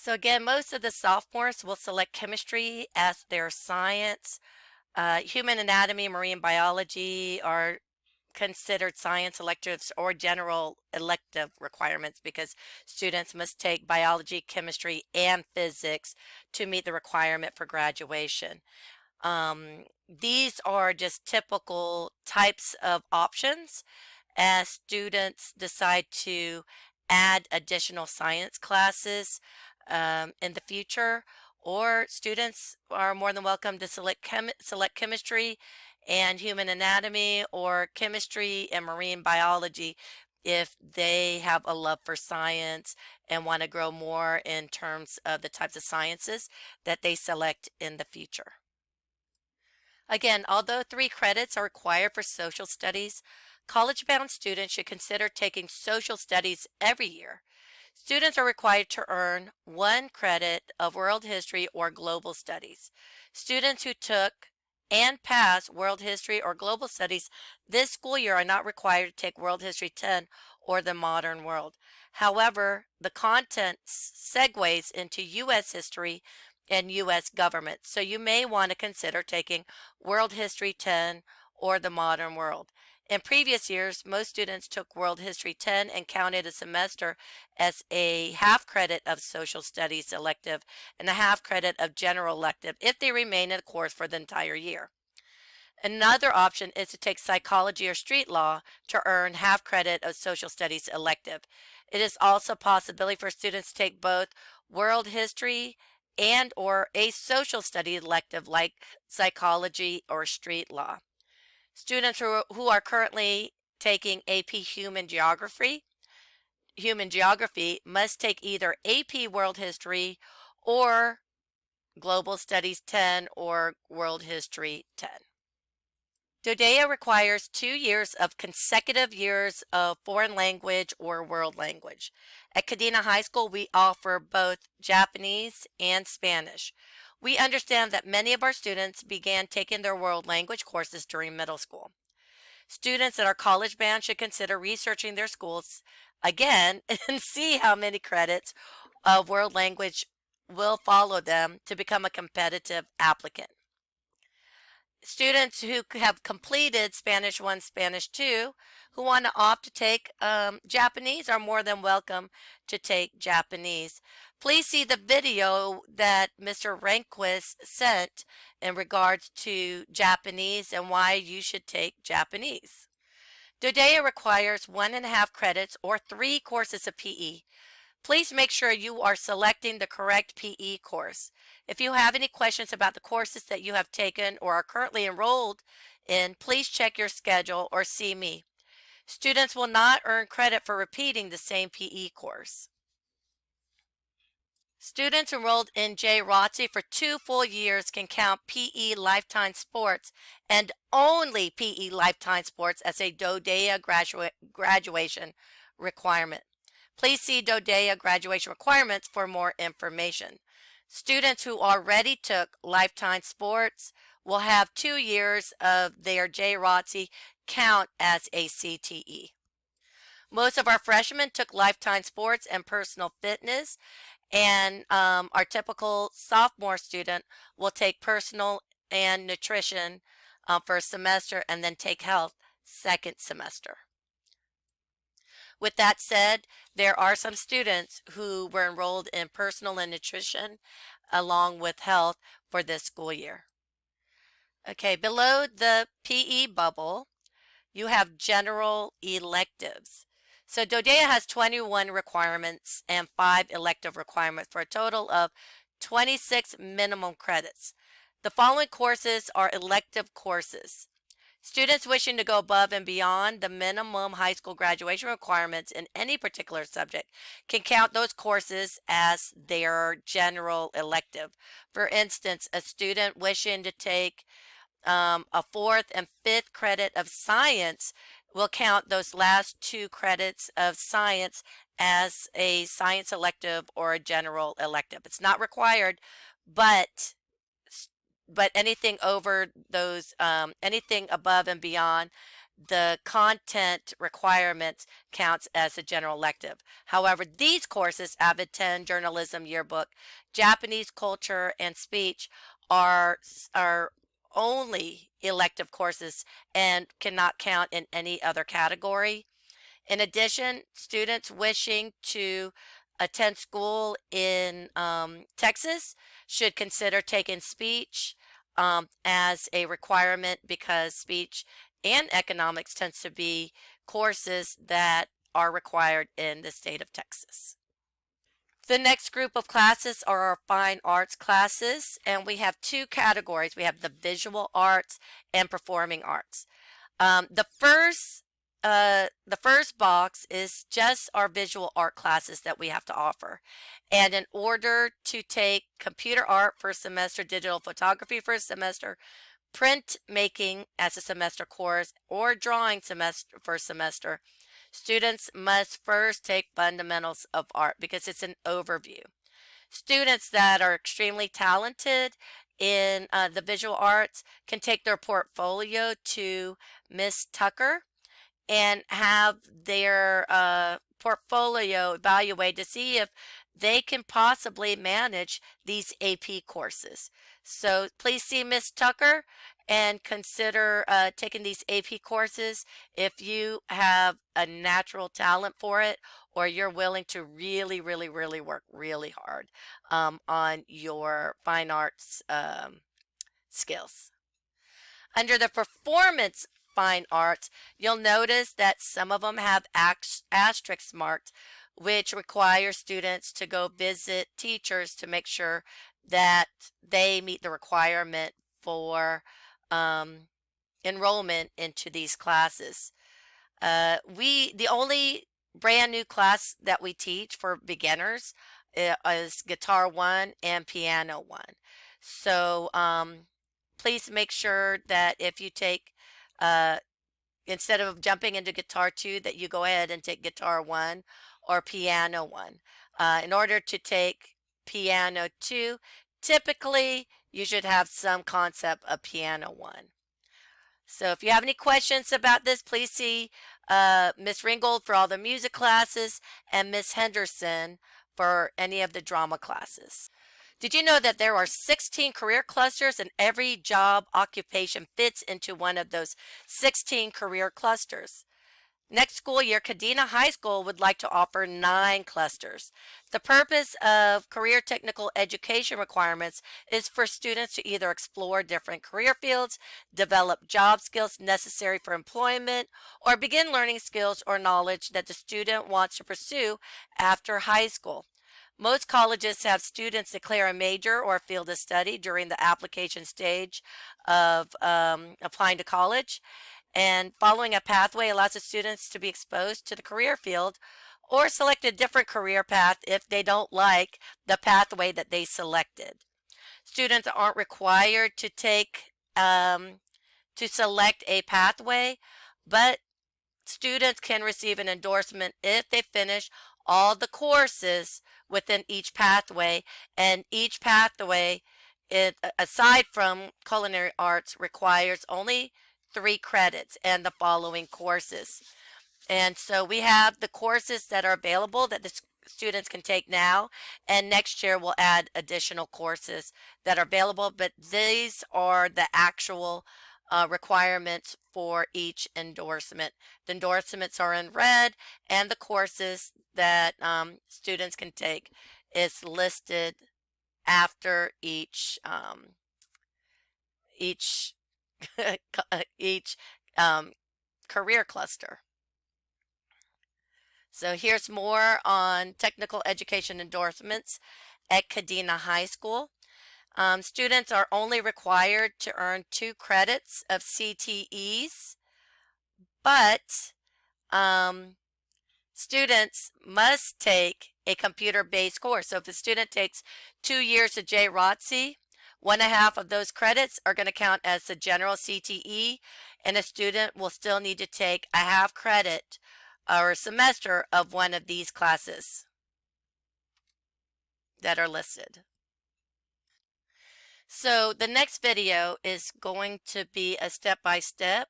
So again, most of the sophomores will select chemistry as their science. Human anatomy, marine biology are considered science electives or general elective requirements because students must take biology, chemistry, and physics to meet the requirement for graduation. These are just typical types of options as students decide to add additional science classes in the future, or students are more than welcome to select chemistry and human anatomy or chemistry and marine biology if they have a love for science and want to grow more in terms of the types of sciences that they select in the future. Again, although 3 credits are required for social studies, college-bound students should consider taking social studies every year. Students are required to earn 1 credit of world history or global studies. Students who took and passed world history or global studies this school year are not required to take world history 10 or the modern world. However, the content segues into U.S. history and U.S. government, so you may want to consider taking world history 10 or the modern world. In previous years, most students took World History 10 and counted a semester as a half credit of social studies elective and a half credit of general elective if they remain in the course for the entire year. Another option is to take psychology or street law to earn half credit of social studies elective. It is also a possibility for students to take both world history and or a social studies elective like psychology or street law. Students who are currently taking AP Human Geography must take either AP World History or Global Studies 10 or World History 10. DODEA requires 2 years of consecutive years of foreign language or world language. At Kadena High School, we offer both Japanese and Spanish. We understand that many of our students began taking their world language courses during middle school. Students at our college band should consider researching their schools again and see how many credits of world language will follow them to become a competitive applicant. Students who have completed Spanish 1, Spanish 2, who want to opt to take Japanese are more than welcome to take Japanese. Please see the video that Mr. Rehnquist sent in regards to Japanese and why you should take Japanese. DODEA requires 1.5 credits or 3 courses of PE. Please make sure you are selecting the correct PE course. If you have any questions about the courses that you have taken or are currently enrolled in, please check your schedule or see me. Students will not earn credit for repeating the same PE course. Students enrolled in JROTC for 2 full years can count PE Lifetime Sports and only PE Lifetime Sports as a DODEA graduation requirement. Please see DODEA graduation requirements for more information. Students who already took Lifetime Sports will have 2 years of their JROTC count as a CTE. Most of our freshmen took Lifetime Sports and Personal Fitness, and our typical sophomore student will take Personal and Nutrition first semester and then take Health second semester. With that said, there are some students who were enrolled in Personal and Nutrition along with Health for this school year. Okay, below the PE bubble, you have general electives. So DODEA has 21 requirements and 5 elective requirements for a total of 26 minimum credits. The following courses are elective courses. Students wishing to go above and beyond the minimum high school graduation requirements in any particular subject can count those courses as their general elective. For instance, a student wishing to take a 4th and 5th credit of science will count those last 2 credits of science as a science elective or a general elective. It's not required, but anything over those, anything above and beyond the content requirements counts as a general elective. However, these courses, Avid 10, Journalism, Yearbook, Japanese Culture, and Speech, are only elective courses and cannot count in any other category. In addition, students wishing to attend school in Texas should consider taking speech as a requirement, because speech and economics tends to be courses that are required in the state of Texas. The next group of classes are our fine arts classes, and we have two categories. We have the visual arts and performing arts. The first box is just our visual art classes that we have to offer. And in order to take computer art first semester, digital photography first semester, print making as a semester course, or drawing semester first semester, students must first take fundamentals of art because it's an overview. Students that are extremely talented in the visual arts can take their portfolio to Miss Tucker and have their portfolio evaluated to see if they can possibly manage these AP courses. So please see Miss Tucker and consider taking these AP courses if you have a natural talent for it, or you're willing to really, really, really work really hard on your fine arts skills. Under the performance fine arts, you'll notice that some of them have asterisks marked, which require students to go visit teachers to make sure that they meet the requirement for enrollment into these classes. The only brand new class that we teach for beginners is Guitar 1 and Piano 1. So please make sure that if you take instead of jumping into Guitar 2, that you go ahead and take Guitar 1 or Piano 1. In order to take Piano 2, typically you should have some concept of Piano 1. So if you have any questions about this, please see Miss Ringgold for all the music classes and Miss Henderson for any of the drama classes. Did you know that there are 16 career clusters, and every job occupation fits into one of those 16 career clusters? Next school year, Kadena High School would like to offer 9 clusters. The purpose of career technical education requirements is for students to either explore different career fields, develop job skills necessary for employment, or begin learning skills or knowledge that the student wants to pursue after high school. Most colleges have students declare a major or a field of study during the application stage of applying to college. And following a pathway allows the students to be exposed to the career field or select a different career path if they don't like the pathway that they selected. Students aren't required to select a pathway, but students can receive an endorsement if they finish all the courses within each pathway, and each pathway, aside from culinary arts, requires only 3 credits and the following courses. And so we have the courses that are available that the students can take now, and next year we'll add additional courses that are available, but these are the actual requirements for each endorsement. The endorsements are in red, and the courses that students can take is listed after each each career cluster. So here's more on technical education endorsements at Kadena High School. Students are only required to earn 2 credits of CTEs, but students must take a computer-based course. So if the student takes 2 years of JROTC, 1.5 of those credits are going to count as the general CTE, and a student will still need to take a half credit or a semester of one of these classes that are listed. So the next video is going to be a step-by-step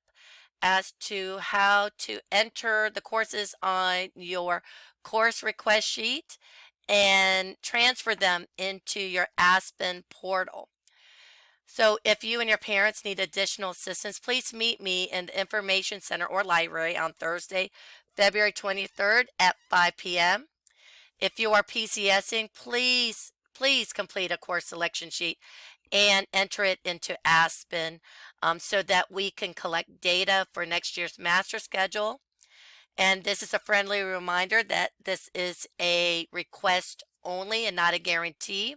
as to how to enter the courses on your course request sheet and transfer them into your Aspen portal. So if you and your parents need additional assistance, please meet me in the Information Center or library on Thursday, February 23rd at 5 p.m. If you are PCSing, please complete a course selection sheet and enter it into Aspen so that we can collect data for next year's master schedule. And this is a friendly reminder that this is a request only and not a guarantee.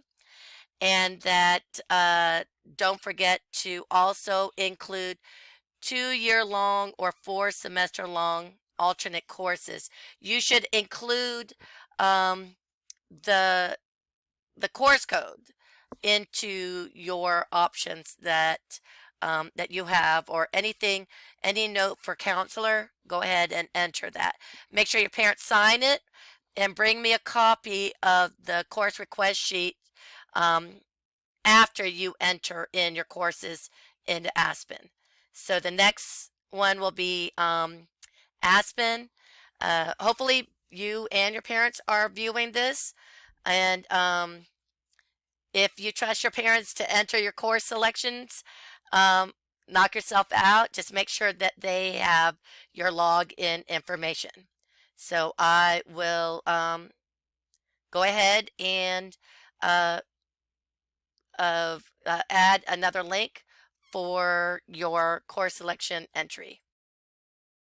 And that don't forget to also include 2-year long or 4-semester long alternate courses. You should include um, the course code into your options that you have, or anything, any note for counselor. Go ahead and enter that. Make sure your parents sign it and bring me a copy of the course request sheet um, after you enter in your courses into Aspen. So the next one will be Aspen. Hopefully you and your parents are viewing this, and if you trust your parents to enter your course selections, um, knock yourself out. Just make sure that they have your login information. So I will go ahead and uh, add another link for your course selection entry.